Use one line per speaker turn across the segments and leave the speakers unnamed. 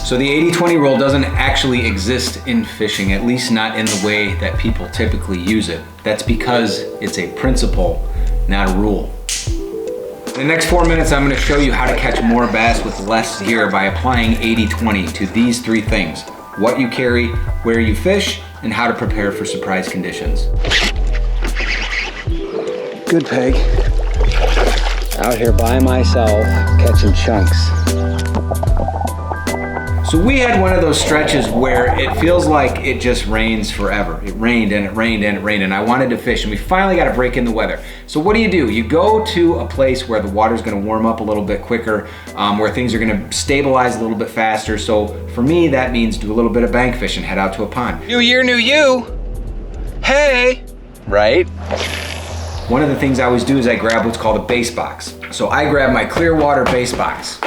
So the 80-20 rule doesn't actually exist in fishing, at least not in the way that people typically use it. That's because it's a principle, not a rule. In the next 4 minutes, I'm gonna show you how to catch more bass with less gear by applying 80-20 to these three things: what you carry, where you fish, and how to prepare for surprise conditions.
Good peg. Out here by myself, catching chunks.
So we had one of those stretches where it feels like it just rains forever. It rained and it rained and it rained, and I wanted to fish, and we finally got a break in the weather. So what do? You go to a place where the water's gonna warm up a little bit quicker, where things are gonna stabilize a little bit faster. So for me, that means do a little bit of bank fishing, head out to a pond.
New year, new you. Hey. Right?
One of the things I always do is I grab what's called a base box. So I grab my clear water base box,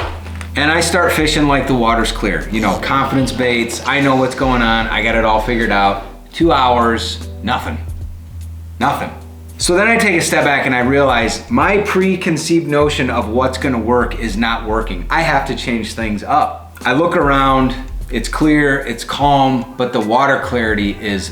and I start fishing like the water's clear. You know, confidence baits, I know what's going on, I got it all figured out. 2 hours, nothing. So then I take a step back and I realize my preconceived notion of what's gonna work is not working. I have to change things up. I look around, it's clear, it's calm, but the water clarity is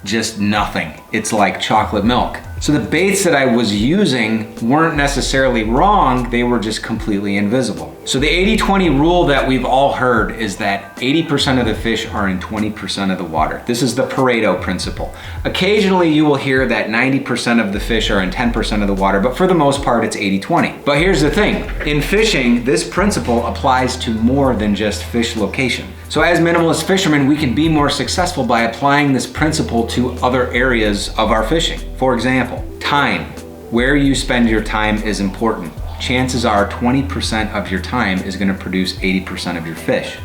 just nothing. It's like chocolate milk. So the baits that I was using weren't necessarily wrong, they were just completely invisible. So the 80-20 rule that we've all heard is that 80% of the fish are in 20% of the water. This is the Pareto principle. Occasionally you will hear that 90% of the fish are in 10% of the water, but for the most part it's 80-20. But here's the thing, in fishing, this principle applies to more than just fish location. So as minimalist fishermen, we can be more successful by applying this principle to other areas of our fishing. For example, time. Where you spend your time is important. Chances are 20% of your time is gonna produce 80% of your fish.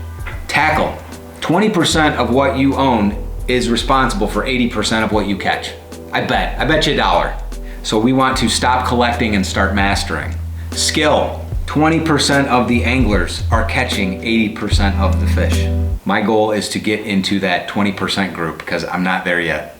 Tackle. 20% of what you own is responsible for 80% of what you catch. I bet you $1. So we want to stop collecting and start mastering. Skill. 20% of the anglers are catching 80% of the fish. My goal is to get into that 20% group because I'm not there yet.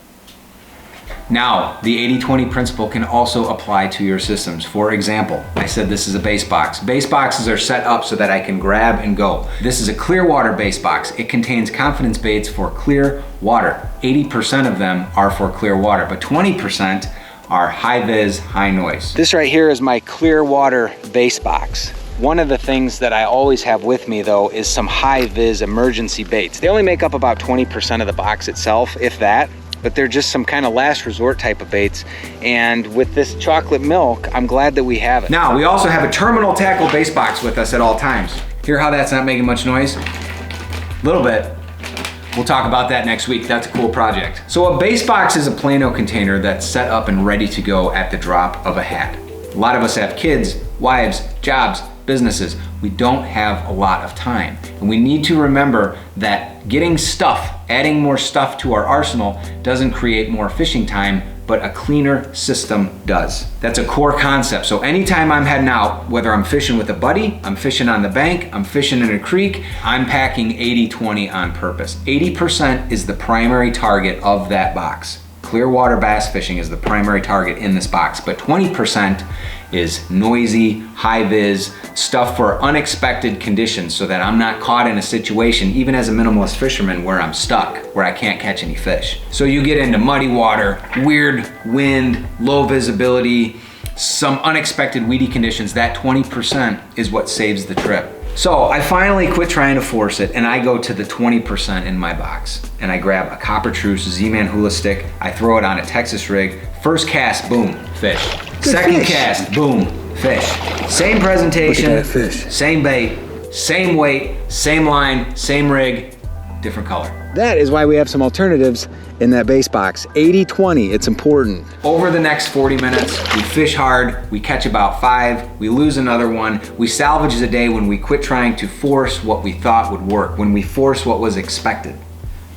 Now, the 80-20 principle can also apply to your systems. For example, I said this is a base box. Base boxes are set up so that I can grab and go. This is a clear water base box. It contains confidence baits for clear water. 80% of them are for clear water, but 20% are high vis, high noise.
This right here is my clear water base box. One of the things that I always have with me though is some high vis emergency baits. They only make up about 20% of the box itself, if that, but they're just some kind of last resort type of baits. And with this chocolate milk, I'm glad that we have it.
Now, we also have a terminal tackle base box with us at all times. Hear how that's not making much noise? A little bit. We'll talk about that next week. That's a cool project. So a base box is a Plano container that's set up and ready to go at the drop of a hat. A lot of us have kids, wives, jobs, businesses. We don't have a lot of time. And we need to remember that getting stuff, adding more stuff to our arsenal doesn't create more fishing time, but a cleaner system does. That's a core concept. So anytime I'm heading out, whether I'm fishing with a buddy, I'm fishing on the bank, I'm fishing in a creek, I'm packing 80-20 on purpose. 80% is the primary target of that box. Clear water bass fishing is the primary target in this box, but 20% is noisy, high vis, stuff for unexpected conditions so that I'm not caught in a situation, even as a minimalist fisherman, where I'm stuck, where I can't catch any fish. So you get into muddy water, weird wind, low visibility, some unexpected weedy conditions. That 20% is what saves the trip. So I finally quit trying to force it, and I go to the 20% in my box. And I grab a Copper Truce Z-Man hula stick, I throw it on a Texas rig. First cast, boom, fish. Second cast, boom, fish. Same presentation,
fish.
Same bait, same weight, same line, same rig, different color.
That is why we have some alternatives in that base box. 80-20, it's important.
Over the next 40 minutes, we fish hard, we catch about 5, we lose another one, we salvage the day when we quit trying to force what we thought would work, when we force what was expected.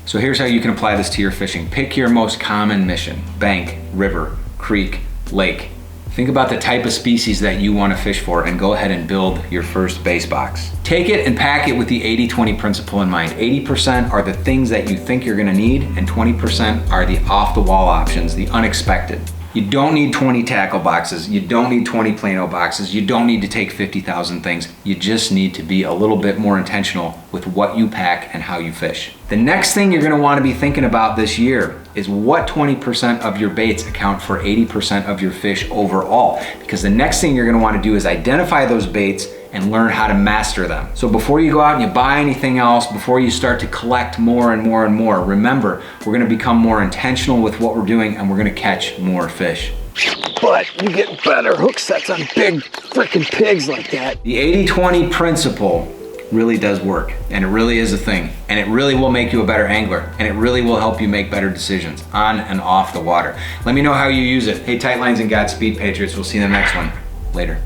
So here's how you can apply this to your fishing. Pick your most common mission: bank, river, creek, lake. Think about the type of species that you want to fish for and go ahead and build your first base box. Take it and pack it with the 80-20 principle in mind. 80% are the things that you think you're gonna need, and 20% are the off-the-wall options, the unexpected. You don't need 20 tackle boxes. You don't need 20 Plano boxes. You don't need to take 50,000 things. You just need to be a little bit more intentional with what you pack and how you fish. The next thing you're gonna wanna be thinking about this year is what 20% of your baits account for 80% of your fish overall. Because the next thing you're gonna wanna do is identify those baits and learn how to master them. So before you go out and you buy anything else, before you start to collect more and more and more, remember, we're gonna become more intentional with what we're doing and we're gonna catch more fish.
But you get better hook sets on big freaking pigs like that.
The 80-20 principle really does work, and it really is a thing, and it really will make you a better angler, and it really will help you make better decisions on and off the water. Let me know how you use it. Hey, tight lines and Godspeed, Patriots. We'll see you in the next one. Later.